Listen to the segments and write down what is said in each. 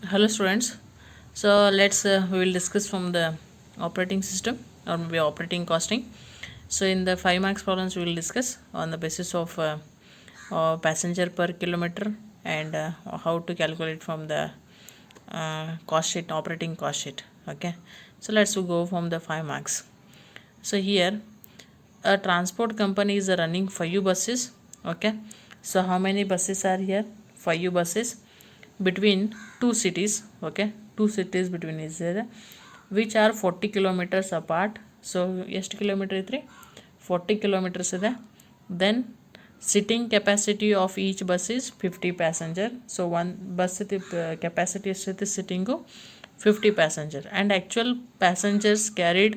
Hello students. So let's we will discuss from the operating system or maybe operating costing. So in the 5 marks problems we will discuss on the basis of passenger per kilometer and how to calculate from the cost sheet, operating cost sheet. Okay, so let's go from the 5 marks. So here a transport company is running 5 buses. Okay, so how many buses are here? 5 buses between two cities. Okay, two cities between is there, which are 40 kilometers apart. So ಎಷ್ಟು kilometre ಐತ್ರಿ? 40 kilometers ಇದೆ. Then sitting capacity of each bus is 50 passenger. So one bus capacity ಎಷ್ಟೈತಿ sitting? 50 passenger and actual passengers carried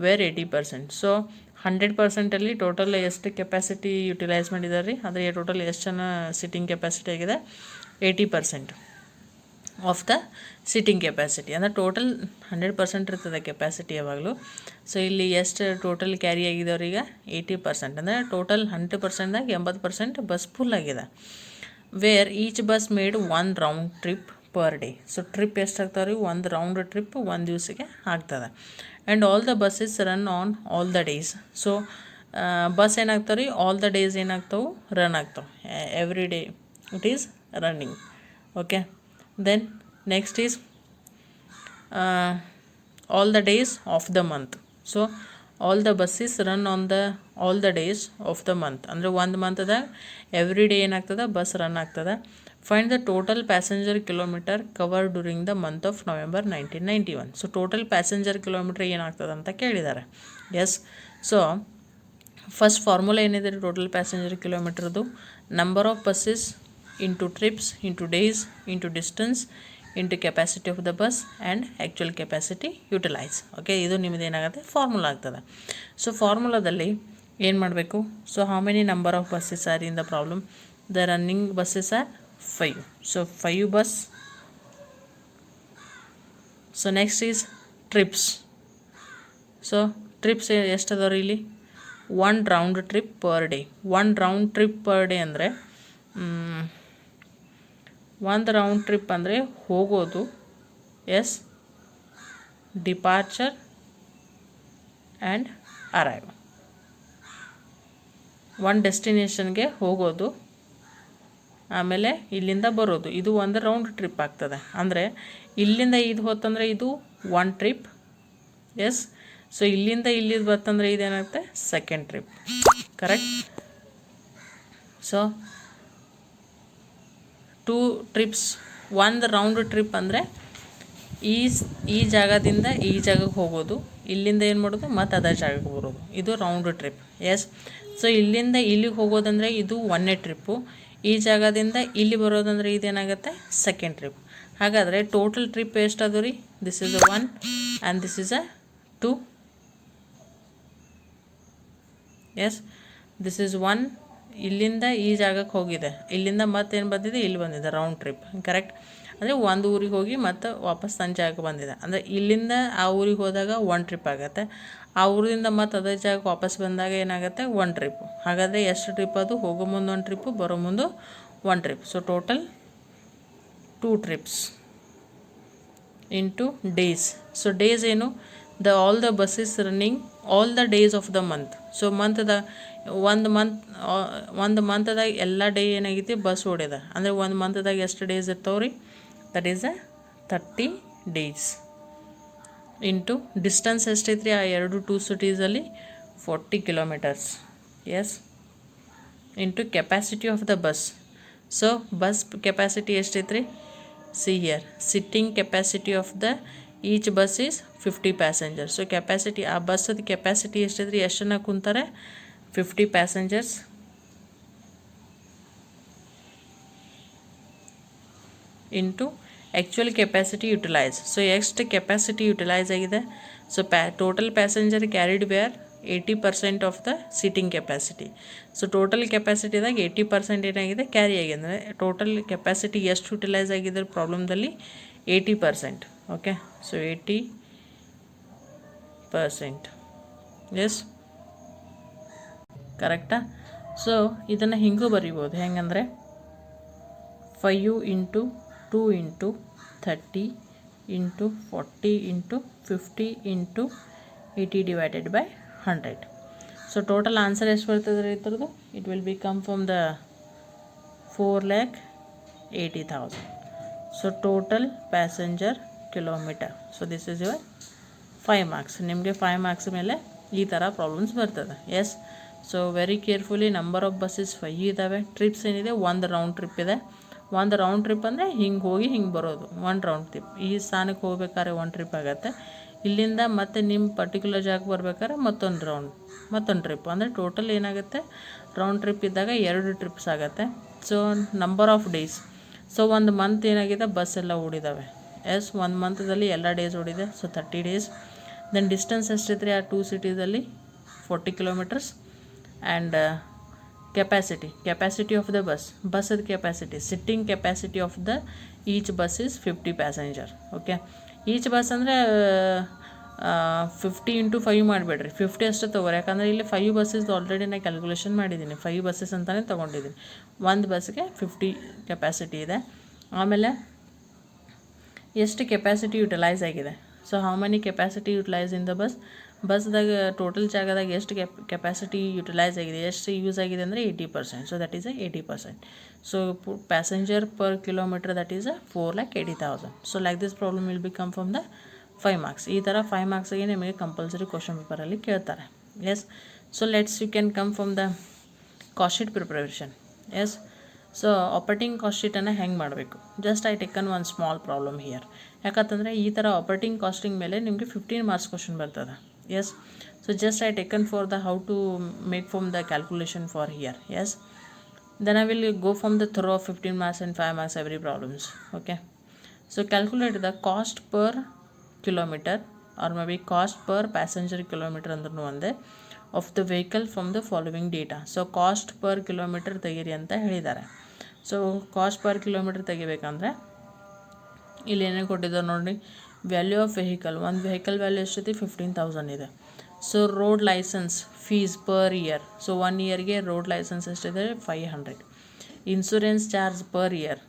were 80%. So 100% ಅಲ್ಲಿ total ಎಷ್ಟು capacity utilise ಮಾಡಿದ್ದಾರೆ ರೀ? ಆದರೆ total ಎಷ್ಟು ಜನ ಸಿಟ್ಟಿಂಗ್ ಕೆಪಾಸಿಟಿ ಆಗಿದೆ? 80% ಆಫ್ ದ ಸಿಟ್ಟಿಂಗ್ ಕೆಪಾಸಿಟಿ. ಅಂದರೆ ಟೋಟಲ್ 100% ಇರ್ತದೆ ಕೆಪಾಸಿಟಿ ಯಾವಾಗಲೂ. ಸೊ ಇಲ್ಲಿ ಎಷ್ಟು ಟೋಟಲ್ ಕ್ಯಾರಿ ಆಗಿದವ್ರೀಗ? 80%. ಅಂದರೆ ಟೋಟಲ್ 100%ದಾಗ 80% ಬಸ್ ಫುಲ್ ಆಗಿದೆ. Where each bus made 1 round trip per day. So trip ಎಷ್ಟು ಆಗ್ತಾವೆ ರೀ? ಒಂದು ರೌಂಡ್ ಟ್ರಿಪ್ ಒಂದು ದಿವಸಕ್ಕೆ ಆಗ್ತದೆ. And all the buses run on all the days. So bus ಏನಾಗ್ತಾವೆ ರೀ? ಆಲ್ ದ ಡೇಸ್ ಏನಾಗ್ತಾವೆ? ರನ್ ಆಗ್ತಾವೆ. Every day it is running. Okay, then next is all the days of the month. So all the buses run on the all the days of the month. ಅಂದರೆ ಒಂದು ಮಂತ್ದಾಗ every day ಏನಾಗ್ತದೆ? Bus run ಆಗ್ತದೆ. Find the total passenger kilometre cover during the month of November 1991. So total passenger kilometre ಏನಾಗ್ತದೆ ಅಂತ ಕೇಳಿದ್ದಾರೆ. Yes, so first formula ಏನಿದೆ? Total passenger ಕಿಲೋಮೀಟರ್ದು number of buses into trips, into days, into distance, into capacity of the bus and actual capacity utilize. Okay, ಇದು ನಿಮ್ಮದು ಏನಾಗುತ್ತೆ? Formula ಆಗ್ತದೆ. So ಫಾರ್ಮುಲಾದಲ್ಲಿ ಏನು ಮಾಡಬೇಕು? So how many number of buses are in the problem? The running buses are 5. So 5 bus. So next is trips. So trips ಎಷ್ಟು ಅದಾವ್ರಿ ಇಲ್ಲಿ? 1 round trip per day. 1 round trip per day ಅಂದರೆ ಒಂದು round trip ಅಂದರೆ ಹೋಗೋದು, S, departure and arrive. ಒಂದು ಡೆಸ್ಟಿನೇಷನ್ಗೆ ಹೋಗೋದು, ಆಮೇಲೆ ಇಲ್ಲಿಂದ ಬರೋದು. ಇದು ಒಂದು ರೌಂಡ್ ಟ್ರಿಪ್ ಆಗ್ತದೆ. ಅಂದರೆ ಇಲ್ಲಿಂದ ಇದು ಹೊತ್ತಂದರೆ ಇದು 1 ಟ್ರಿಪ್, ಎಸ್. ಸೊ ಇಲ್ಲಿಂದ ಇಲ್ಲಿದು ಬರ್ತಂದರೆ ಇದೇನಾಗುತ್ತೆ? Second trip. Correct. So 2 trips. ಒಂದು ರೌಂಡ್ ಟ್ರಿಪ್ ಅಂದರೆ ಈ ಜಾಗದಿಂದ ಈ ಜಾಗಕ್ಕೆ ಹೋಗೋದು, ಇಲ್ಲಿಂದ ಏನು ಮಾಡೋದು? ಮತ್ತು ಅದರ ಜಾಗಕ್ಕೆ ಬರೋದು. ಇದು ರೌಂಡ್ ಟ್ರಿಪ್. ಎಸ್. ಸೊ ಇಲ್ಲಿಂದ ಇಲ್ಲಿಗೆ ಹೋಗೋದಂದರೆ ಇದು 1ನೇ ಟ್ರಿಪ್ಪು. ಈ ಜಾಗದಿಂದ ಇಲ್ಲಿ ಬರೋದಂದರೆ ಇದೇನಾಗುತ್ತೆ? Second trip. ಹಾಗಾದರೆ ಟೋಟಲ್ ಟ್ರಿಪ್ ಎಷ್ಟು ಅದು ರೀ? This is a 1 and this is a 2. Yes, this is 1. ಇಲ್ಲಿಂದ ಈ ಜಾಗಕ್ಕೆ ಹೋಗಿದೆ, ಇಲ್ಲಿಂದ ಮತ್ತೇನು ಬಂದಿದೆ? ಇಲ್ಲಿ ಬಂದಿದೆ, ರೌಂಡ್ ಟ್ರಿಪ್. ಕರೆಕ್ಟ್. ಅಂದರೆ ಒಂದು ಊರಿಗೆ ಹೋಗಿ ಮತ್ತು ವಾಪಸ್ ತನ್ನ ಜಾಗಕ್ಕೆ ಬಂದಿದೆ. ಅಂದರೆ ಇಲ್ಲಿಂದ ಆ ಊರಿಗೆ ಹೋದಾಗ 1 ಟ್ರಿಪ್ ಆಗುತ್ತೆ. ಆ ಊರಿಂದ ಮತ್ತು ಅದೇ ಜಾಗಕ್ಕೆ ವಾಪಸ್ ಬಂದಾಗ ಏನಾಗುತ್ತೆ? 1 ಟ್ರಿಪ್ಪು. ಹಾಗಾದರೆ ಎಷ್ಟು ಟ್ರಿಪ್ ಅದು? ಹೋಗೋ ಮುಂದೆ 1 ಟ್ರಿಪ್ಪು, ಬರೋ ಮುಂದೆ 1 trip. So total 2 trips into days. So days ಏನು? All the buses running all the days of the month. So ಒಂದು ಮಂತ್ದಾಗ ಎಲ್ಲ ಡೇ ಏನಾಗೈತಿ? ಬಸ್ ಓಡ್ಯದ. ಅಂದರೆ ಒಂದು ಮಂತ್ದಾಗ ಎಷ್ಟು ಡೇಸ್ ಇರ್ತಾವೆ ರೀ? That is 30 days. Into distance ಎಷ್ಟೈತೆ ರೀ? ಆ 2 ಸಿಟೀಸಲ್ಲಿ 40 kilometres. Yes. Into capacity of the bus. So bus capacity ಎಷ್ಟೈತೆ ರೀ? See here, sitting capacity of the each bus is 50 passenger. So capacity, ಆ ಬಸ್ಸದ ಕೆಪಾಸಿಟಿ ಎಷ್ಟೈತೆ ರೀ? ಎಷ್ಟು ಜನ ಕುಂತಾರೆ? 50 passengers. Into actual capacity utilise. So ಎಷ್ಟು ಕೆಪಾಸಿಟಿ ಯುಟಿಲೈಸ್ ಆಗಿದೆ? So total passenger carried were 80% of the seating capacity. So total ಕೆಪಾಸಿಟಿದಾಗ 80% ಏನಾಗಿದೆ? ಕ್ಯಾರಿ ಆಗಿದೆ. ಅಂದರೆ ಟೋಟಲ್ ಕೆಪಾಸಿಟಿ ಎಷ್ಟು ಯುಟಿಲೈಸ್ ಆಗಿದೆ ಪ್ರಾಬ್ಲಮ್ದಲ್ಲಿ? 80%. Okay, so 80%. ಎಸ್, ಕರೆಕ್ಟಾ? ಸೊ ಇದನ್ನು ಹಿಂಗೂ ಬರಿಬೋದು. ಹೆಂಗಂದರೆ 5 into 2 into 30 into 40 into 50 into 80 divided by 100. So total answer ಎಷ್ಟು ಬರ್ತದೆ ರೀ ಇದ್ರದ್ದು? It will become from the 4,80,000. So total passenger kilometer. So this is your 5 marks. ನಿಮಗೆ 5 marks ಮೇಲೆ ಈ ಥರ ಪ್ರಾಬ್ಲಮ್ಸ್ ಬರ್ತದೆ. Yes, so very carefully. Number of buses 5 ಇದ್ದಾವೆ. ಟ್ರಿಪ್ಸ್ ಏನಿದೆ, ಒಂದು ರೌಂಡ್ ಟ್ರಿಪ್ ಇದೆ. ಒಂದು ರೌಂಡ್ ಟ್ರಿಪ್ ಅಂದರೆ ಹಿಂಗೆ ಹೋಗಿ ಹಿಂಗೆ ಬರೋದು, ಒಂದು ರೌಂಡ್ ಟ್ರಿಪ್. ಈ ಸ್ಥಾನಕ್ಕೆ ಹೋಗ್ಬೇಕಾದ್ರೆ ಒಂದು ಟ್ರಿಪ್ ಆಗುತ್ತೆ. ಇಲ್ಲಿಂದ ಮತ್ತೆ ನಿಮ್ಮ ಪರ್ಟಿಕ್ಯುಲರ್ ಜಾಗಕ್ಕೆ ಬರ್ಬೇಕಾದ್ರೆ ಮತ್ತೊಂದು ಟ್ರಿಪ್. ಅಂದರೆ ಟೋಟಲ್ ಏನಾಗುತ್ತೆ, ರೌಂಡ್ ಟ್ರಿಪ್ ಇದ್ದಾಗ 2 ಟ್ರಿಪ್ಸ್ ಆಗುತ್ತೆ. So number of days, so ಒಂದು ಮಂತ್ ಏನಾಗಿದೆ, ಬಸ್ ಎಲ್ಲ ಓಡಿದ್ದಾವೆ. ಎಸ್, ಒಂದು ಮಂತದಲ್ಲಿ ಎಲ್ಲ ಡೇಸ್ ಓಡಿದೆ. So 30 days. ದೆನ್ ಡಿಸ್ಟೆನ್ಸ್ ಎಷ್ಟಿದ್ರೆ ಆ 2 ಸಿಟೀಸಲ್ಲಿ 40 kilometres. And capacity of the ಬಸ್ಸದ capacity, sitting capacity of the each bus is 50 passenger. Okay, each bus ಅಂದರೆ 50 into 5 ಮಾಡಬೇಡ್ರಿ, 50 ಅಷ್ಟೇ ತೊಗೊರಿ. ಯಾಕಂದರೆ ಇಲ್ಲಿ 5 ಬಸ್ಸಸ್ ಆಲ್ರೆಡಿ ನಾನು ಕ್ಯಾಲ್ಕುಲೇಷನ್ ಮಾಡಿದ್ದೀನಿ, 5 ಬಸ್ಸಸ್ ಅಂತಲೇ ತೊಗೊಂಡಿದ್ದೀನಿ. ಒಂದು ಬಸ್ಗೆ 50 ಕೆಪಾಸಿಟಿ ಇದೆ. ಆಮೇಲೆ ಎಷ್ಟು ಕೆಪಾಸಿಟಿ ಯುಟಿಲೈಸ್ ಆಗಿದೆ. So how many capacity utilise in the ಬಸ್ದಾಗ ಟೋಟಲ್ ಜಾಗದಾಗ ಎಷ್ಟು ಕೆಪಾಸಿಟಿ ಯುಟಿಲೈಸ್ ಆಗಿದೆ, ಎಷ್ಟು ಯೂಸ್ ಆಗಿದೆ ಅಂದರೆ 80%. So that is 80%. So passenger per kilometre that is 4,80,000. So like this problem will be come from the 5 marks. ಈ ಥರ 5 ಮಾರ್ಕ್ಸಿಗೆ ನಿಮಗೆ ಕಂಪಲ್ಸರಿ ಕ್ವಶನ್ ಪೇಪರಲ್ಲಿ ಕೇಳ್ತಾರೆ. Yes, so let's you can come from the cost sheet preparation. Yes, so operating cost ಶೀಟನ್ನು ಹೆಂಗೆ ಮಾಡಬೇಕು, just I taken one small problem here. ಯಾಕಂತಂದರೆ ಈ ಥರ ಆಪರೇಟಿಂಗ್ ಕಾಸ್ಟಿಂಗ್ ಮೇಲೆ ನಿಮಗೆ 15 ಮಾರ್ಕ್ಸ್ ಕ್ವಶನ್ ಬರ್ತದೆ. Yes, so just I taken for the how to make from the calculation for here. Yes, then I will go from the thorough 15 marks and 5 marks every problems. Okay, so calculate the cost per kilometer or maybe cost per passenger kilometer ಅಂದ್ರೂ ಒಂದೇ of the vehicle from the following data. So cost per kilometer ತೆಗೀರಿ ಅಂತ ಹೇಳಿದ್ದಾರೆ. So cost per kilometre ತೆಗಿಬೇಕಂದ್ರೆ ಇಲ್ಲಿ ಏನೇನು ಕೊಟ್ಟಿದ್ದಾರೆ ನೋಡಿ. ವ್ಯಾಲ್ಯೂ ಆಫ್ ವೆಹಿಕಲ್, ಒಂದು ವೆಹಿಕಲ್ ವ್ಯಾಲ್ಯೂ ಎಷ್ಟೈತಿ, 15,000 ಇದೆ. So road license fees per year, so 1 ಇಯರ್ಗೆ ರೋಡ್ ಲೈಸೆನ್ಸ್ ಎಷ್ಟಿದೆ, 500. Insurance charge per year,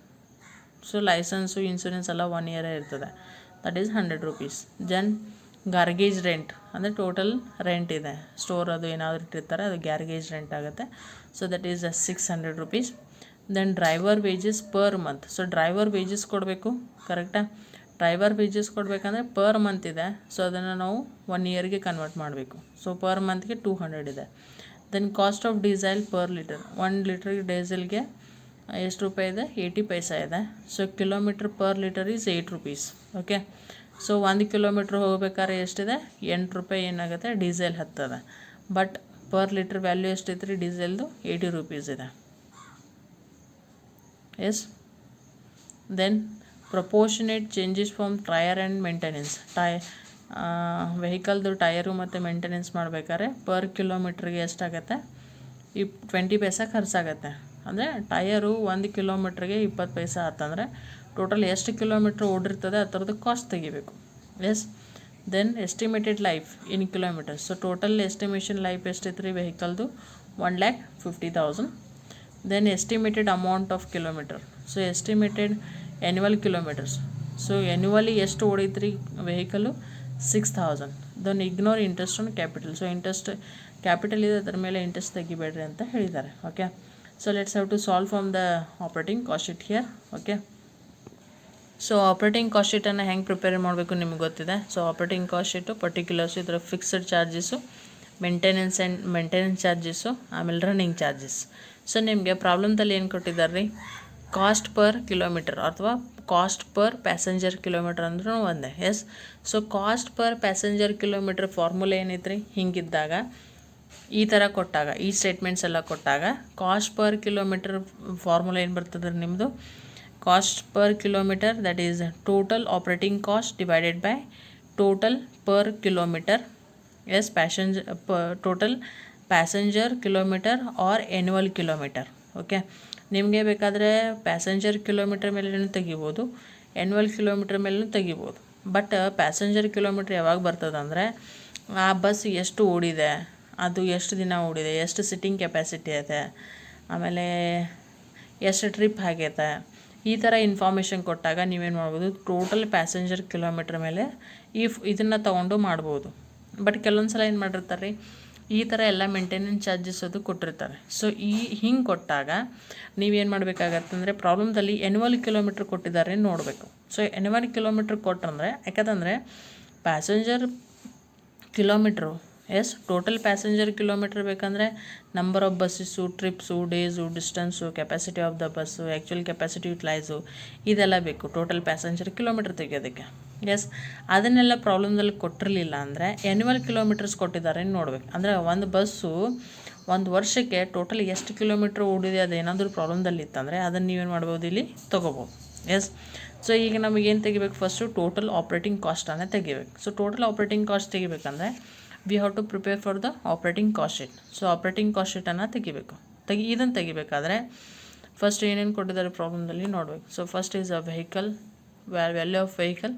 so license insurance ಎಲ್ಲ 1 ಇಯರೇ ಇರ್ತದೆ, that is 100 rupees. Then garage rent ಅಂದರೆ ಟೋಟಲ್ ರೆಂಟ್ ಇದೆ, ಸ್ಟೋರ್ ಅದು ಏನಾದರೂ ಇಟ್ಟಿರ್ತಾರೆ, ಅದು ಗ್ಯಾರ್ಗೇಜ್ ರೆಂಟ್ ಆಗುತ್ತೆ. So that is 600 rupees. Then driver wages per month, so driver wages ಕೊಡಬೇಕು, ಕರೆಕ್ಟಾ? ಡ್ರೈವರ್ ವೇಜಸ್ ಕೊಡಬೇಕಂದ್ರೆ ಪರ್ ಮಂತ್ ಇದೆ. ಸೊ ಅದನ್ನು ನಾವು 1 ಇಯರ್ಗೆ ಕನ್ವರ್ಟ್ ಮಾಡಬೇಕು. ಸೊ ಪರ್ ಮಂತ್ಗೆ 200 ಇದೆ. Then cost of diesel per litre, 1 litre ಡೀಸೆಲ್ಗೆ ಎಷ್ಟು ರೂಪಾಯಿ ಇದೆ, 80 ಪೈಸಾ ಇದೆ. So kilometre per litre is 8 rupees. Okay, so 1 kilometre ಹೋಗ್ಬೇಕಾದ್ರೆ ಎಷ್ಟಿದೆ, 8 ರೂಪಾಯಿ ಏನಾಗುತ್ತೆ, ಡೀಸೆಲ್ ಹತ್ತದ. ಬಟ್ ಪರ್ ಲೀಟ್ರ್ ವ್ಯಾಲ್ಯೂ ಎಷ್ಟೈತೆ ರೀ ಡೀಸೆಲ್ದು, 80 rupees ಇದೆ. Yes, then proportionate changes from tyre and maintenance. ವೆಹಿಕಲ್ದು ಟೈರು ಮತ್ತು ಮೇಂಟೆನೆನ್ಸ್ ಮಾಡಬೇಕಾದ್ರೆ ಪರ್ ಕಿಲೋಮೀಟ್ರಿಗೆ ಎಷ್ಟಾಗತ್ತೆ, 20 ಪೈಸಾ ಖರ್ಚಾಗತ್ತೆ. ಅಂದರೆ ಟಯರು 1 ಕಿಲೋಮೀಟ್ರಿಗೆ 20 ಪೈಸಾ ಆತಂದರೆ ಟೋಟಲ್ ಎಷ್ಟು ಕಿಲೋಮೀಟ್ರ್ ಓಡಿರ್ತದೆ ಆ ಥರದ್ದು ಕಾಸ್ಟ್ ತೆಗಿಬೇಕು. Yes, then estimated life in kilometres. So total estimation life ಎಷ್ಟೈತೆ ರೀ ವೆಹಿಕಲ್ದು, 1,50,000. Then estimated amount of kilometre, so estimated annual kilometres. So annually ಎಷ್ಟು ಓಡೈತ್ರಿ vehicle, 6,000. Then ignore interest on capital. So interest capital ಇದೆ, ಅದರ ಮೇಲೆ interest ತೆಗಿಬೇಡ್ರಿ ಅಂತ ಹೇಳಿದ್ದಾರೆ. Okay, so let's have to solve from the operating cost sheet here. Okay, so operating cost ಶೀಟನ್ನು ಹೆಂಗೆ ಪ್ರಿಪೇರ್ ಮಾಡಬೇಕು ನಿಮಗೆ ಗೊತ್ತಿದೆ. So operating cost sheet particulars ಇದರ ಫಿಕ್ಸ್ಡ್ ಚಾರ್ಜಸ್ಸು, ಮೇಂಟೆನೆನ್ಸ್ ಚಾರ್ಜಸ್ಸು, ಆಮೇಲೆ ರನ್ನಿಂಗ್ ಚಾರ್ಜಸ್. ಸೊ ನಿಮಗೆ ಪ್ರಾಬ್ಲಮ್ದಲ್ಲಿ ಏನು ಕೊಟ್ಟಿದ್ದಾರೆ ರೀ, ಕಾಸ್ಟ್ ಪರ್ ಕಿಲೋಮೀಟರ್ ಅಥವಾ ಕಾಸ್ಟ್ ಪರ್ ಪ್ಯಾಸೆಂಜರ್ ಕಿಲೋಮೀಟರ್ ಅಂದ್ರೂ ಒಂದೇ. Yes, so cost per passenger kilometre formula ಏನೈತ್ರಿ, ಹಿಂಗಿದ್ದಾಗ ಈ ಥರ ಕೊಟ್ಟಾಗ, ಈ ಸ್ಟೇಟ್ಮೆಂಟ್ಸ್ ಎಲ್ಲ ಕೊಟ್ಟಾಗ ಕಾಸ್ಟ್ ಪರ್ ಕಿಲೋಮೀಟರ್ ಫಾರ್ಮುಲಾ ಏನು ಬರ್ತದೆ ನಿಮ್ಮದು, cost per kilometre that is total operating cost divided by total per kilometre. Yes, total passenger kilometre are annual kilometre. Okay, ನಿಮಗೆ ಬೇಕಾದರೆ ಪ್ಯಾಸೆಂಜರ್ ಕಿಲೋಮೀಟರ್ ಮೇಲೂ ತೆಗಿಬೋದು, ಆ್ಯನ್ಯುವಲ್ ಕಿಲೋಮೀಟರ್ ಮೇಲೂ ತೆಗಿಬೋದು. ಬಟ್ ಪ್ಯಾಸೆಂಜರ್ ಕಿಲೋಮೀಟ್ರ್ ಯಾವಾಗ ಬರ್ತದೆ ಅಂದರೆ ಆ ಬಸ್ ಎಷ್ಟು ಓಡಿದೆ, ಅದು ಎಷ್ಟು ದಿನ ಓಡಿದೆ, ಎಷ್ಟು ಸಿಟ್ಟಿಂಗ್ ಕೆಪಾಸಿಟಿ ಐತೆ, ಆಮೇಲೆ ಎಷ್ಟು ಟ್ರಿಪ್ ಆಗೈತೆ, ಈ ಥರ ಇನ್ಫಾರ್ಮೇಷನ್ ಕೊಟ್ಟಾಗ ನೀವೇನು ಮಾಡ್ಬೋದು, ಟೋಟಲ್ ಪ್ಯಾಸೆಂಜರ್ ಕಿಲೋಮೀಟ್ರ್ ಮೇಲೆ ಇದನ್ನು ತೊಗೊಂಡು ಮಾಡ್ಬೋದು. ಬಟ್ ಕೆಲವೊಂದು ಸಲ ಏನು ಮಾಡಿರ್ತಾರೆ ರೀ, ಈ ಥರ ಎಲ್ಲ ಮೇಂಟೆನೆನ್ಸ್ ಚಾರ್ಜಸ್ ಅದು ಕೊಟ್ಟಿರ್ತಾರೆ. ಸೊ ಹಿಂಗೆ ಕೊಟ್ಟಾಗ ನೀವೇನು ಮಾಡಬೇಕಾಗತ್ತೆ ಅಂದರೆ, ಪ್ರಾಬ್ಲಮ್ದಲ್ಲಿ ಎನ್ಯುವಲ್ ಕಿಲೋಮೀಟ್ರ್ ಕೊಟ್ಟಿದ್ದಾರೆ ನೋಡಬೇಕು. ಸೊ ಎನ್ಯುವಲ್ ಕಿಲೋಮೀಟ್ರ್ ಕೊಟ್ಟಂದರೆ, ಯಾಕಂದರೆ passenger kilometre total passenger kilometre ಬೇಕಂದರೆ number of buses, trips, days, distance, capacity of the bus, actual capacity utilise, ಇದೆಲ್ಲ ಬೇಕು ಟೋಟಲ್ ಪ್ಯಾಸೆಂಜರ್ ಕಿಲೋಮೀಟ್ರ್ ತೆಗೆಯೋದಕ್ಕೆ. ಅದನ್ನೆಲ್ಲ ಪ್ರಾಬ್ಲಮ್ದಲ್ಲಿ ಕೊಟ್ಟಿರಲಿಲ್ಲ ಅಂದರೆ ಎನ್ಯುವಲ್ ಕಿಲೋಮೀಟರ್ಸ್ ಕೊಟ್ಟಿದ್ದಾರೆ ನೋಡ್ಬೇಕು. ಅಂದರೆ ಒಂದು ಬಸ್ಸು ಒಂದು ವರ್ಷಕ್ಕೆ ಟೋಟಲ್ ಎಷ್ಟು ಕಿಲೋಮೀಟ್ರ್ ಓಡಿದೆ ಅದೇನಾದರೂ ಪ್ರಾಬ್ಲಮ್ದಲ್ಲಿ ಇತ್ತಂದರೆ ಅದನ್ನು ನೀವೇನು ಮಾಡ್ಬೋದು, ಇಲ್ಲಿ ತೊಗೋಬೋದು. ಸೊ ಈಗ ನಮಗೇನು ತೆಗಿಬೇಕು, ಫಸ್ಟು ಟೋಟಲ್ ಆಪ್ರೇಟಿಂಗ್ ಕಾಸ್ಟನ್ನು ತೆಗಿಬೇಕು. ಸೊ ಟೋಟಲ್ ಆಪ್ರೇಟಿಂಗ್ ಕಾಸ್ಟ್ ತೆಗಿಬೇಕಂದ್ರೆ we have to prepare for the operating cost sheet. So operating cost ಶೀಟನ್ನು ತೆಗಿಬೇಕು. ಇದನ್ನು ತೆಗಿಬೇಕಾದ್ರೆ ಫಸ್ಟ್ ಏನೇನು ಕೊಟ್ಟಿದ್ದಾರೆ ಪ್ರಾಬ್ಲಮ್ದಲ್ಲಿ ನೋಡಬೇಕು. So first is a vehicle, value of vehicle.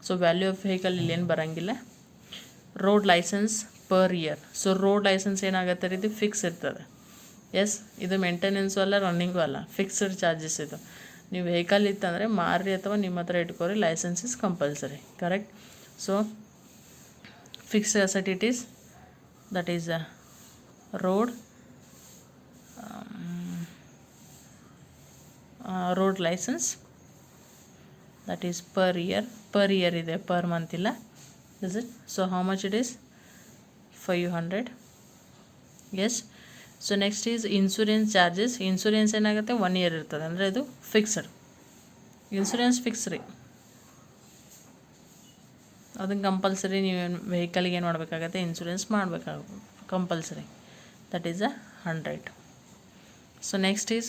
So value of vehicle ಇಲ್ಲೇನು ಬರೋಂಗಿಲ್ಲ. Road licence per year. So road licence ಏನಾಗುತ್ತೆ ರೀ, ಇದು ಫಿಕ್ಸ್ ಇರ್ತದೆ. ಇದು ಮೇಂಟೆನೆನ್ಸು ಅಲ್ಲ, ರನ್ನಿಂಗು ಅಲ್ಲ, ಫಿಕ್ಸ್ಡ್ ಚಾರ್ಜಸ್ ಇದು. ನೀವು ವೆಹಿಕಲ್ ಇತ್ತಂದರೆ ಮಾರಿ ಅಥವಾ ನಿಮ್ಮ ಹತ್ರ ಇಟ್ಕೋರಿ, licence is compulsory. Correct. So fixed asset it is, that is a road licence, that is per year ಇದೆ, per month ಇಲ್ಲ. is it? So how much it is? 500. So next is insurance charges. Insurance ಏನಾಗುತ್ತೆ, 1 year ಇರ್ತದೆ, ಅಂದರೆ ಇದು fixed insurance, fix ರೀ. ಅದನ್ನು compulsory ನೀವು ವೆಹಿಕಲ್ಗೆ ಏನು ಮಾಡಬೇಕಾಗತ್ತೆ, ಇನ್ಶೂರೆನ್ಸ್ ಮಾಡಬೇಕಾಗುತ್ತೆ compulsory. That is a 100. So next is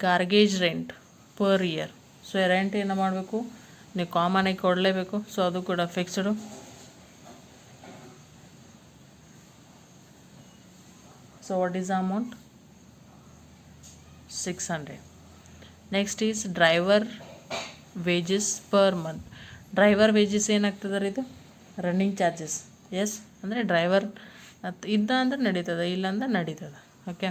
garage rent per year. So rent ಏನು ಮಾಡಬೇಕು, ನೀವು ಕಾಮನಾಗಿ ಕೊಡಲೇಬೇಕು. ಸೊ ಅದು ಕೂಡ fixed. So what is the amount, 600. Next is driver wages per month. Driver wages ಏನಾಗ್ತದೆ ರೀ, ಇದು ರನ್ನಿಂಗ್ ಚಾರ್ಜಸ್. ಅಂದರೆ ಡ್ರೈವರ್ ಇದ್ದ ಅಂದ್ರೆ ನಡೀತದೆ, ಇಲ್ಲಾಂದ್ರೆ ನಡೀತದೆ. ಓಕೆ,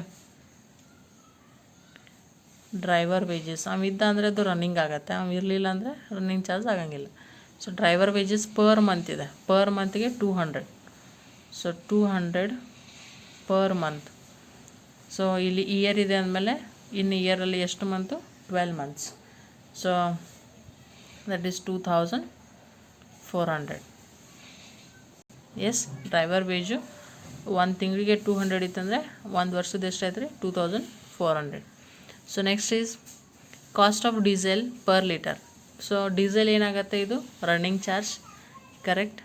ಡ್ರೈವರ್ ವೇಜಸ್ ಇದ್ದ ಅಂದರೆ ಅದು ರನ್ನಿಂಗ್ ಆಗುತ್ತೆ, ಇರಲಿಲ್ಲ ಅಂದರೆ ರನ್ನಿಂಗ್ ಚಾರ್ಜ್ ಆಗಂಗಿಲ್ಲ. So driver wages per month ಇದೆ, ಪರ್ ಮಂತ್ಗೆ 200. So 200 per month. ಸೊ ಇಲ್ಲಿ ಇಯರ್ ಇದೆ ಅಂದಮೇಲೆ ಇನ್ನು ಇಯರಲ್ಲಿ ಎಷ್ಟು month, 12 months. So that is 2400. Driver wage ಒಂದು ತಿಂಗಳಿಗೆ 200 ಇತ್ತಂದರೆ ಒಂದು ವರ್ಷದ ಎಷ್ಟಾಯ್ತು ರೀ, 2400. So next is cost of diesel per litre. So diesel ಏನಾಗುತ್ತೆ, ಇದು running charge. Correct,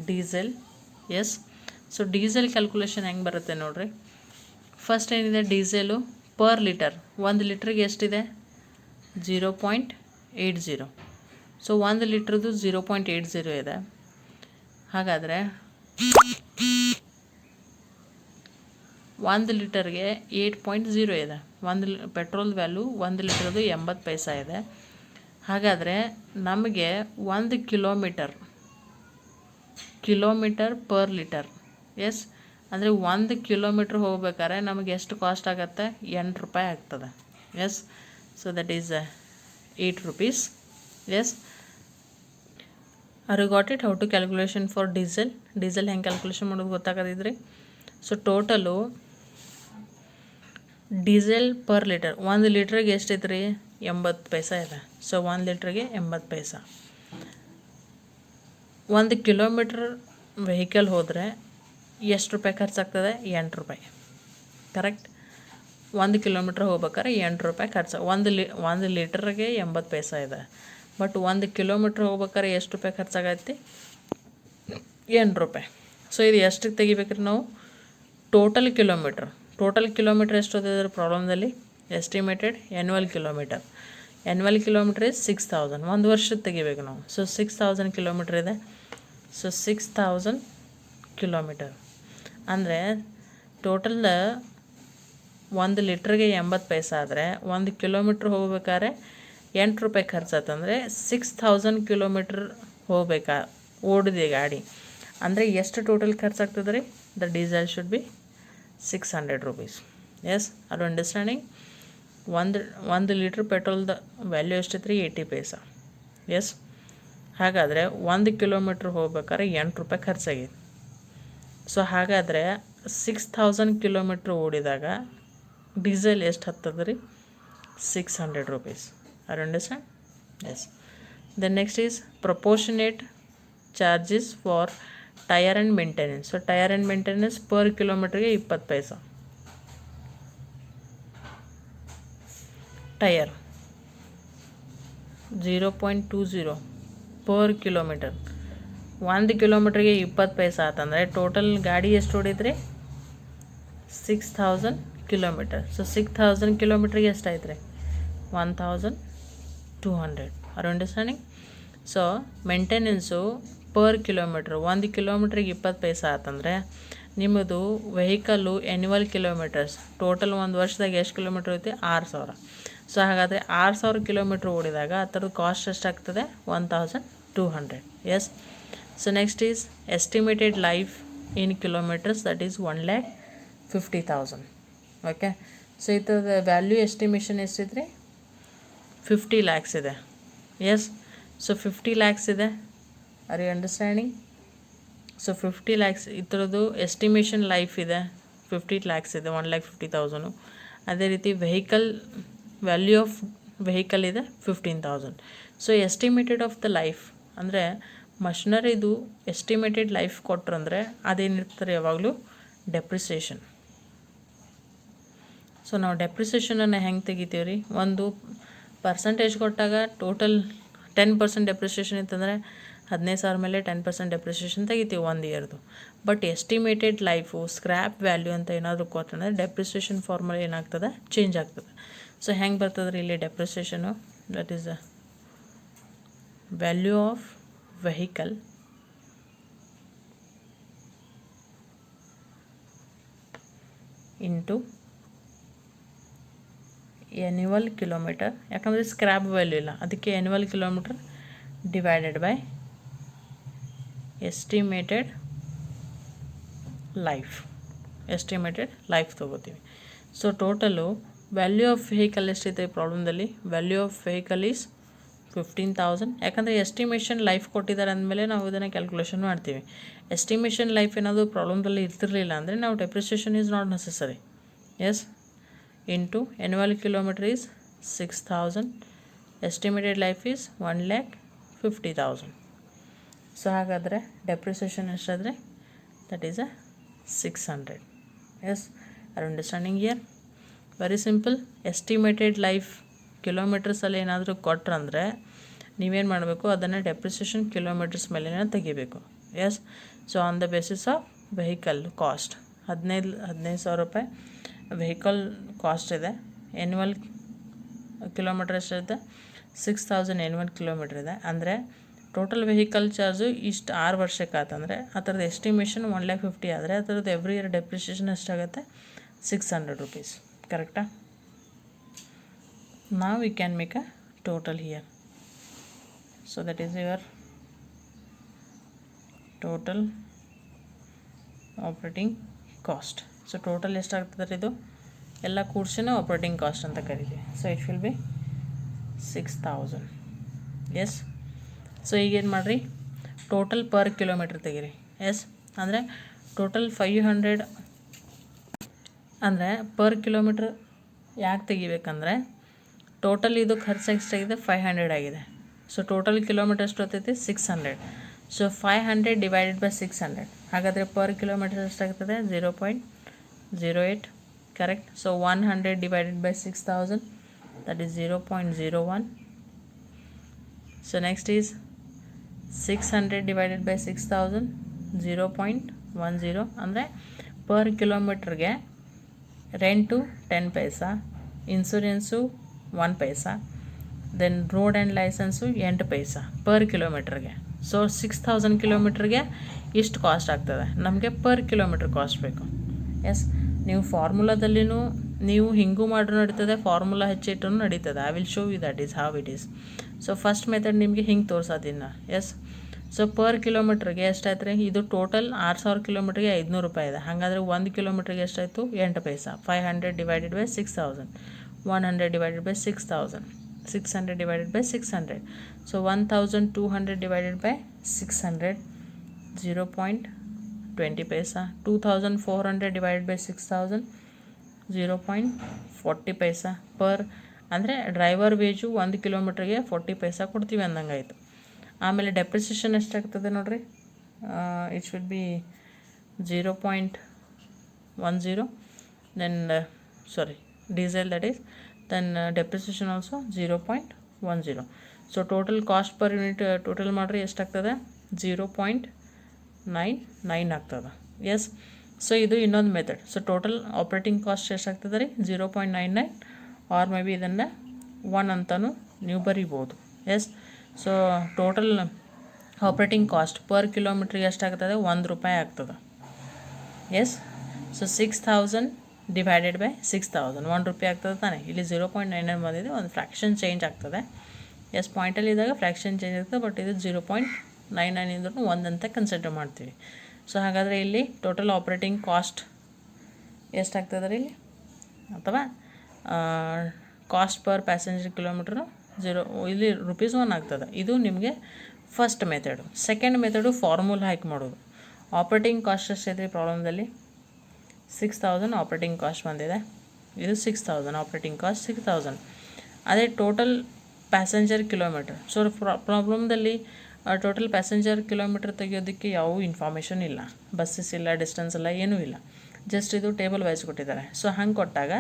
diesel. So diesel calculation ಹೆಂಗೆ ಬರುತ್ತೆ ನೋಡಿರಿ. ಫಸ್ಟ್ ಏನಿದೆ, ಡೀಸೆಲು ಪರ್ ಲೀಟರ್, 1 ಲೀಟ್ರಿಗೆ ಎಷ್ಟಿದೆ, 0.80. ಸೊ 1 ಲೀಟ್ರದ್ದು 0.80 ಇದೆ. ಹಾಗಾದರೆ 1 ಲೀಟರ್ಗೆ 8.0 ಇದೆ. ಪೆಟ್ರೋಲ್ ವ್ಯಾಲ್ಯೂ 1 ಲೀಟರ್ದು 80 ಪೈಸೆ ಇದೆ. ಹಾಗಾದರೆ ನಮಗೆ 1 ಕಿಲೋಮೀಟರ್ ಪರ್ ಲೀಟರ್. ಅಂದರೆ 1 ಕಿಲೋಮೀಟ್ರ್ ಹೋಗ್ಬೇಕಾದ್ರೆ ನಮಗೆ ಎಷ್ಟು ಕಾಸ್ಟ್ ಆಗುತ್ತೆ, 8 ರೂಪಾಯಿ ಆಗ್ತದೆ. So that is 8 rupees. Are you got it? How to calculation for diesel. Diesel ಹೆಂಗೆ ಕ್ಯಾಲ್ಕುಲೇಷನ್ ಮಾಡೋದು ಗೊತ್ತಾಗದಿದ್ರಿ. So total diesel per litre 1 ಲೀಟ್ರಿಗೆ ಎಷ್ಟೈತೆ ರೀ, 80 ಪೈಸೆ ಇದೆ. ಸೊ 1 ಲೀಟ್ರಿಗೆ 80 ಪೈಸೆ. 1 ಕಿಲೋಮೀಟ್ರ್ ವೆಹಿಕಲ್ ಹೋದರೆ ಎಷ್ಟು ರೂಪಾಯಿ ಖರ್ಚಾಗ್ತದೆ, 8 ರೂಪಾಯಿ. ಕರೆಕ್ಟ್. 1 ಕಿಲೋಮೀಟ್ರ್ ಹೋಗ್ಬೇಕಾದ್ರೆ 8 ರೂಪಾಯಿ ಖರ್ಚು. 1 ಲೀಟ್ರಿಗೆ 80 ಪೈಸೆ ಇದೆ. ಬಟ್ 1 ಕಿಲೋಮೀಟ್ರ್ ಹೋಗ್ಬೇಕಾದ್ರೆ ಎಷ್ಟು ರೂಪಾಯಿ ಖರ್ಚಾಗೈತಿ, 8 ರೂಪಾಯಿ. ಸೊ ಇದು ಎಷ್ಟಕ್ಕೆ ತೆಗಿಬೇಕ್ರಿ ನಾವು, ಟೋಟಲ್ ಕಿಲೋಮೀಟ್ರ್ ಎಷ್ಟು ಓದಿದ್ರೆ ಪ್ರಾಬ್ಲಮ್ದಲ್ಲಿ, ಎಸ್ಟಿಮೇಟೆಡ್ ಆ್ಯನ್ಯುವಲ್ ಕಿಲೋಮೀಟರ್ ಇಸ್ 6000. 1 ವರ್ಷದ ತೆಗಿಬೇಕು ನಾವು. ಸೊ 6000 ಕಿಲೋಮೀಟ್ರ್ ಇದೆ. ಸೊ 6000 ಕಿಲೋಮೀಟರ್ ಅಂದರೆ ಟೋಟಲ್ 1 ಲೀಟ್ರಿಗೆ 80 ಪೈಸೆ ಆದರೆ 1 ಕಿಲೋಮೀಟ್ರ್ ಹೋಗ್ಬೇಕಾದ್ರೆ 8 ರೂಪಾಯಿ ಖರ್ಚಾತಂದರೆ 6000 ಕಿಲೋಮೀಟ್ರ್ ಓಡಿದೆ ಗಾಡಿ ಅಂದರೆ ಎಷ್ಟು ಟೋಟಲ್ ಖರ್ಚಾಗ್ತದೆ ರೀ. The diesel should be 600 rupees. Are you understanding? ಒಂದು ಲೀಟ್ರ್ ಪೆಟ್ರೋಲ್ದ ವ್ಯಾಲ್ಯೂ ಎಷ್ಟೈತೆ ರೀ 80 ಪೈಸಾ. ಎಸ್, ಹಾಗಾದರೆ 1 ಕಿಲೋಮೀಟ್ರ್ ಹೋಗ್ಬೇಕಾದ್ರೆ 8 ರೂಪಾಯಿ ಖರ್ಚಾಗಿದೆ. ಸೊ ಹಾಗಾದರೆ 6000 ಕಿಲೋಮೀಟ್ರ್ ಓಡಿದಾಗ ಡೀಸೆಲ್ ಎಷ್ಟು ಹತ್ತದ ರೀ? 600 rupees. Are you understand? Yes. Then next is proportionate charges for tire and maintenance. So tire and maintenance per kilometerಗೆ 20 paisa. Tyre 0.20 per kilometre. 1 ಕಿಲೋಮೀಟ್ರಿಗೆ 20 ಪೈಸಾ ಆತಂದರೆ ಟೋಟಲ್ ಗಾಡಿ ಎಷ್ಟು ಹೊಡೀತ್ರಿ? 6000 ಕಿಲೋಮೀಟರ್. ಸೊ 6000 ಕಿಲೋಮೀಟ್ರಿಗೆ ಎಷ್ಟಾಯ್ತು ರೀ? 1200. Are understanding? So maintenance per kilometre 1 ಕಿಲೋಮೀಟ್ರಿಗೆ 20 ಪೈಸಾ ಆತಂದರೆ ನಿಮ್ಮದು vehicle annual kilometres total ಒಂದು ವರ್ಷದಾಗ ಎಷ್ಟು ಕಿಲೋಮೀಟ್ರ್ ಐತಿ? 6000. ಸೊ ಹಾಗಾದರೆ 6000 ಕಿಲೋಮೀಟ್ರ್ ಓಡಿದಾಗ ಅದರದ್ದು ಕಾಸ್ಟ್ ಎಷ್ಟಾಗ್ತದೆ? 1200. Yes. So next is estimated life in kilometres, that is 1,50,000. Okay. So ಇದರ ವ್ಯಾಲ್ಯೂ ಎಸ್ಟಿಮೇಷನ್ ಎಷ್ಟಿದೆ ರೀ? 50 lakhs ಇದೆ. ಎಸ್. ಸೊ 50 lakhs ಇದೆ. Are you understanding? So 50 lakhs ಇದರದ್ದು ಎಸ್ಟಿಮೇಷನ್ ಲೈಫ್ ಇದೆ. 50 lakhs ಇದೆ, 1,50,000. ಅದೇ ರೀತಿ ವೆಹಿಕಲ್ ವ್ಯಾಲ್ಯೂ ಆಫ್ ವೆಹಿಕಲ್ ಇದೆ 15,000. So estimated of the life ಅಂದರೆ ಮಷಿನರಿದು ಎಸ್ಟಿಮೇಟೆಡ್ ಲೈಫ್ ಕೊಟ್ರಂದರೆ ಅದೇನಿರ್ತಾರೆ ಯಾವಾಗಲೂ ಡೆಪ್ರಿಸಿಯೇಷನ್. ಸೊ ನಾವು ಡೆಪ್ರಿಸಿಯೇಷನನ್ನು ಹೆಂಗೆ ತೆಗಿತೀವಿ ರೀ? ಒಂದು ಪರ್ಸಂಟೇಜ್ ಕೊಟ್ಟಾಗ ಟೋಟಲ್ 10% ಡೆಪ್ರಿಸಿಯೇಷನ್ ಇತ್ತಂದರೆ 15,000 ಮೇಲೆ 10% ಡೆಪ್ರಿಸಿಯೇಷನ್ ತೆಗಿತೀವಿ 1 ಇಯರ್ದು. But estimated life scrap value ಅಂತ ಏನಾದರೂ ಕೊಟ್ಟಂದರೆ ಡೆಪ್ರಿಸಿಯೇಷನ್ ಫಾರ್ಮುಲಾ ಏನಾಗ್ತದೆ? ಚೇಂಜ್ ಆಗ್ತದೆ. ಸೊ ಹೆಂಗೆ ಬರ್ತದೆ ರೀ ಇಲ್ಲಿ depreciation? That is value of vehicle into annual kilometre. ಯಾಕಂದರೆ ಸ್ಕ್ರ್ಯಾಪ್ ವ್ಯಾಲ್ಯೂ ಇಲ್ಲ, ಅದಕ್ಕೆ annual kilometre divided by estimated life ತೊಗೋತೀವಿ. So total value of vehicle ಎಷ್ಟೈತೆ ಪ್ರಾಬ್ಲಮ್ದಲ್ಲಿ? Value of vehicle is 15,000. ಯಾಕಂದರೆ ಎಸ್ಟಿಮೇಷನ್ ಲೈಫ್ ಕೊಟ್ಟಿದ್ದಾರೆ ಅಂದಮೇಲೆ ನಾವು ಇದನ್ನು ಕ್ಯಾಲ್ಕುಲೇಷನ್ ಮಾಡ್ತೀವಿ. ಎಸ್ಟಿಮೇಷನ್ ಲೈಫ್ ಏನಾದರೂ ಪ್ರಾಬ್ಲಮ್ದಲ್ಲಿ ಇರ್ತಿರಲಿಲ್ಲ ಅಂದರೆ ನಾವು depreciation is not necessary. Yes. Into annual kilometre is 6,000. Estimated life is 1,50,000. So ಹಾಗಾದರೆ ಡೆಪ್ರಿಸಿಯೇಷನ್ ಎಷ್ಟಾದರೆ? That is 600. Yes. Are understanding here? Very simple. Estimated life ಕಿಲೋಮೀಟರ್ಸಲ್ಲಿ ಏನಾದರೂ ಕೊಟ್ರಂದರೆ ನೀವೇನು ಮಾಡಬೇಕು? ಅದನ್ನು ಡೆಪ್ರಿಸಿಯೇಷನ್ ಕಿಲೋಮೀಟರ್ಸ್ ಮೇಲೇ ತೆಗಿಬೇಕು. Yes. So on the basis of vehicle cost 15,000 ರೂಪಾಯಿ ವೆಹಿಕಲ್ ಕಾಸ್ಟ್ ಇದೆ. ಆ್ಯನ್ಯುವಲ್ ಕಿಲೋಮೀಟರ್ ಎಷ್ಟಿದೆ? 6,000 ಆ್ಯನ್ಯುವಲ್ ಕಿಲೋಮೀಟರ್ ಇದೆ. ಅಂದರೆ ಟೋಟಲ್ ವೆಹಿಕಲ್ ಚಾರ್ಜು ಇಷ್ಟು 6 ವರ್ಷಕ್ಕೆ ಆತಂದರೆ ಅದರದ್ದು ಎಸ್ಟಿಮೇಷನ್ 1,50,000 ಆದರೆ ಅದರದ್ದು ಎವ್ರಿ ಇಯರ್ ಡೆಪ್ರಿಸಿಯೇಷನ್ ಎಷ್ಟಾಗುತ್ತೆ? 600 rupees. ಕರೆಕ್ಟಾ? Now we can make a total here. So that is your total operating cost. So total ಎಷ್ಟಾಗ್ತದೆ ಇದು? ಎಲ್ಲ ಕೂಡ್ಸಿನ ಆಪರೇಟಿಂಗ್ ಕಾಸ್ಟ್ ಅಂತ ಕರಿತೀವಿ. So it will be 6,000. Yes. So ಈಗೇನು ಮಾಡಿರಿ? ಟೋಟಲ್ ಪರ್ ಕಿಲೋಮೀಟ್ರ್ ತೆಗೀರಿ. ಎಸ್. ಅಂದರೆ ಟೋಟಲ್ 500 ಅಂದರೆ ಪರ್ ಕಿಲೋಮೀಟ್ರ್ ಯಾಕೆ ತೆಗಿಬೇಕಂದ್ರೆ ಟೋಟಲ್ ಇದು ಖರ್ಚು ಎಷ್ಟಾಗಿದೆ? 500 ಆಗಿದೆ. ಸೊ ಟೋಟಲ್ ಕಿಲೋಮೀಟರ್ ಎಷ್ಟು ಹೋಗ್ತೈತಿ? 600. So 500 divided by 600. ಹಾಗಾದರೆ ಪರ್ ಕಿಲೋಮೀಟರ್ ಎಷ್ಟಾಗ್ತದೆ? 0.08. Correct. So 100 divided by 6,000, that is 0.01. So next is 600 divided by 6,000, 0.10. ಅಂದರೆ ಪರ್ ಕಿಲೋಮೀಟ್ರಿಗೆ rent 10 paisa, insurance 1 paisa, then road and licence 8 paisa per ಕಿಲೋಮೀಟ್ರಿಗೆ. ಸೊ 6,000 ಕಿಲೋಮೀಟ್ರಿಗೆ ಇಷ್ಟು ಕಾಸ್ಟ್ ಆಗ್ತದೆ. ನಮಗೆ ಪರ್ ಕಿಲೋಮೀಟ್ರ್ ಕಾಸ್ಟ್ ಬೇಕು. ಎಸ್. ನೀವು ಫಾರ್ಮುಲಾದಲ್ಲಿನೂ ನೀವು ಹಿಂಗೂ ಮಾಡ್ರೂ ನಡೀತದೆ, ಫಾರ್ಮುಲಾ ಹೆಚ್ಚಿಟ್ರೂ ನಡೀತದೆ. I will show you that is how it is. So first method ನಿಮಗೆ ಹಿಂಗೆ ತೋರಿಸೋದಿನ್ನ. ಎಸ್. ಸೊ ಪರ್ ಕಿಲೋಮೀಟ್ರಿಗೆ ಎಷ್ಟಾಯ್ತು ರೀ? ಇದು ಟೋಟಲ್ 6,000 ಕಿಲೋಮೀಟ್ರಿಗೆ 500 ರೂಪಾಯಿ ಇದೆ. ಹಾಗಾದರೆ 1 ಕಿಲೋಮೀಟ್ರಿಗೆ ಎಷ್ಟಾಯಿತು? 8 ಪೈಸಾ. 500 divided by 6,000, 100 divided by 6000, 600 divided by 600. So 1200 divided by 600, 0.20 paisa. 2400 divided by 6000, 0.40 paisa per. ಅಂದರೆ ಡ್ರೈವರ್ ವೇಜು 1 ಕಿಲೋಮೀಟ್ರಿಗೆ 40 ಪೈಸಾ ಕೊಡ್ತೀವಿ ಅಂದಂಗಾಯಿತು. ಆಮೇಲೆ ಡೆಪ್ರಿಸಿಯೇಷನ್ ಎಷ್ಟಾಗ್ತದೆ ನೋಡಿರಿ, it should be 0.10. Then diesel that is, then depreciation also 0.10. So total cost per unit total ಮಾಡಿರಿ ಎಷ್ಟಾಗ್ತದೆ, 0.99 ಆಗ್ತದೆ. Yes, so ಇದು ಇನ್ನೊಂದು method. So total operating cost ಎಷ್ಟಾಗ್ತದೆ ರೀ, 0.99 ಆರ್ ಮೇ ಬಿ ಇದನ್ನು 1 ಅಂತಲೂ ನೀವು ಬರಿಬೋದು. Yes, so total operating cost per ಕಿಲೋಮೀಟ್ರಿಗೆ ಎಷ್ಟಾಗ್ತದೆ, 1 ರೂಪಾಯಿ ಆಗ್ತದೆ. ಎಸ್, ಸೊ 6000 ಡಿವೈಡೆಡ್ ಬೈ 6000, 1 ರೂಪಾಯಿ ಆಗ್ತದೆ ತಾನೆ. ಇಲ್ಲಿ 0.99 ಬಂದಿದೆ, ಒಂದು ಫ್ರ್ಯಾಕ್ಷನ್ ಚೇಂಜ್ ಆಗ್ತದೆ. ಎಸ್, ಪಾಯಿಂಟಲ್ಲಿ ಇದ್ದಾಗ ಫ್ರ್ಯಾಕ್ಷನ್ ಚೇಂಜ್ ಆಗ್ತದೆ, ಬಟ್ ಇದು 0.99 ಇದ್ರೂ 1 ಅಂತ ಕನ್ಸಿಡರ್ ಮಾಡ್ತೀವಿ. ಸೊ ಹಾಗಾದರೆ ಇಲ್ಲಿ ಟೋಟಲ್ ಆಪ್ರೇಟಿಂಗ್ ಕಾಸ್ಟ್ ಎಷ್ಟಾಗ್ತದೆ ರೀ ಇಲ್ಲಿ, ಅಥವಾ ಕಾಸ್ಟ್ ಪರ್ ಪ್ಯಾಸೆಂಜರ್ ಕಿಲೋಮೀಟ್ರು 0, ಇಲ್ಲಿ ₹1 ಆಗ್ತದೆ. ಇದು ನಿಮಗೆ first method. Second method formula ಹಾಕಿ ಮಾಡೋದು. ಆಪ್ರೇಟಿಂಗ್ ಕಾಸ್ಟ್ ಎಷ್ಟಿದೆ ಪ್ರಾಬ್ಲಮ್ದಲ್ಲಿ, 6000 ಆಪ್ರೇಟಿಂಗ್ ಕಾಸ್ಟ್ ಬಂದಿದೆ. ಇದು 6000 ಆಪ್ರೇಟಿಂಗ್ ಕಾಸ್ಟ್ 6000. ಅದೇ ಟೋಟಲ್ ಪ್ಯಾಸೆಂಜರ್ ಕಿಲೋಮೀಟ್ರ್. ಸೊ ಪ್ರಾಬ್ಲಮ್ದಲ್ಲಿ ಟೋಟಲ್ ಪ್ಯಾಸೆಂಜರ್ ಕಿಲೋಮೀಟ್ರ್ ತೆಗೆಯೋದಕ್ಕೆ ಯಾವ ಇನ್ಫಾರ್ಮೇಷನ್ ಇಲ್ಲ, ಬಸ್ಸಸ್ ಇಲ್ಲ, ಡಿಸ್ಟೆನ್ಸ್ ಇಲ್ಲ, ಏನೂ ಇಲ್ಲ. ಜಸ್ಟ್ ಇದು ಟೇಬಲ್ ವೈಸ್ ಕೊಟ್ಟಿದ್ದಾರೆ. ಸೊ ಹಂಗೆ ಕೊಟ್ಟಾಗ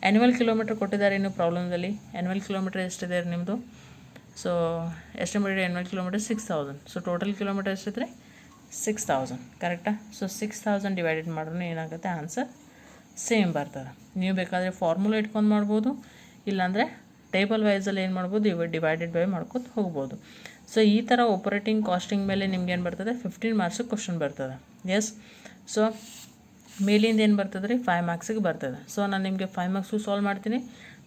ಆ್ಯನ್ಯುವಲ್ ಕಿಲೋಮೀಟ್ರ್ ಕೊಟ್ಟಿದ್ದಾರೆ ಇನ್ನು ಪ್ರಾಬ್ಲಮ್ದಲ್ಲಿ. ಆ್ಯನ್ಯುವಲ್ ಕಿಲೋಮೀಟ್ರ್ ಎಷ್ಟಿದೆ ನಿಮ್ಮದು, so estimated annual kilometre 6000. So total kilometre ಎಷ್ಟಿದೆ, 6000. ಕರೆಕ್ಟಾ? ಸೊ 6000 ಡಿವೈಡೆಡ್ ಮಾಡಿದ್ರೆ ಏನಾಗುತ್ತೆ, ಆನ್ಸರ್ ಸೇಮ್ ಬರ್ತದೆ. ನೀವು ಬೇಕಾದರೆ ಫಾರ್ಮುಲಾ ಇಟ್ಕೊಂಡು ಮಾಡ್ಬೋದು, ಇಲ್ಲಾಂದರೆ ಟೇಬಲ್ ವೈಸಲ್ಲಿ ಏನು ಮಾಡ್ಬೋದು, ಡಿವೈಡೆಡ್ ಬೈ ಮಾಡ್ಕೊತ ಹೋಗ್ಬೋದು. ಸೊ ಈ ಥರ ಆಪರೇಟಿಂಗ್ ಕಾಸ್ಟಿಂಗ್ ಮೇಲೆ ನಿಮ್ಗೆ ಏನು ಬರ್ತದೆ, 15 ಮಾರ್ಕ್ಸಿಗೆ ಕ್ವಶನ್ ಬರ್ತದೆ. ಎಸ್, ಸೊ ಮೇಲಿಂದ ಏನು ಬರ್ತದೆ ರೀ, 5 ಮಾರ್ಕ್ಸಿಗೆ ಬರ್ತದೆ. ಸೊ ನಾನು ನಿಮಗೆ 5 ಮಾರ್ಕ್ಸು ಸಾಲ್ವ್ ಮಾಡ್ತೀನಿ,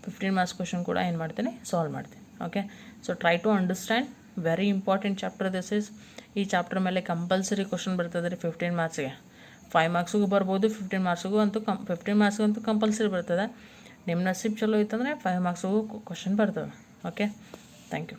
15 ಮಾರ್ಕ್ಸ್ ಕ್ವಶನ್ ಕೂಡ ಏನು ಮಾಡ್ತೀನಿ, ಸಾಲ್ವ್ ಮಾಡ್ತೀನಿ. Okay, so try to understand, very important chapter this is. ಈ ಚಾಪ್ಟರ್ ಮೇಲೆ ಕಂಪಲ್ಸರಿ ಕ್ವಶನ್ ಬರ್ತದೆ ರೀ 15 ಮಾರ್ಕ್ಸಿಗೆ. 5 ಮಾರ್ಕ್ಸಿಗೂ ಬರ್ಬೋದು, 15 ಮಾರ್ಕ್ಸಿಗೂ ಅಂತೂ 15 ಮಾರ್ಕ್ಸಿಗಂತೂ ಕಂಪಲ್ಸರಿ ಬರ್ತದೆ. ನಿಮ್ಮ ನಸೀಬ್ ಚಲೋ ಇತ್ತಂದರೆ 5 ಮಾರ್ಕ್ಸಿಗೂ ಕ್ವಶನ್ ಬರ್ತದೆ. Okay, thank you.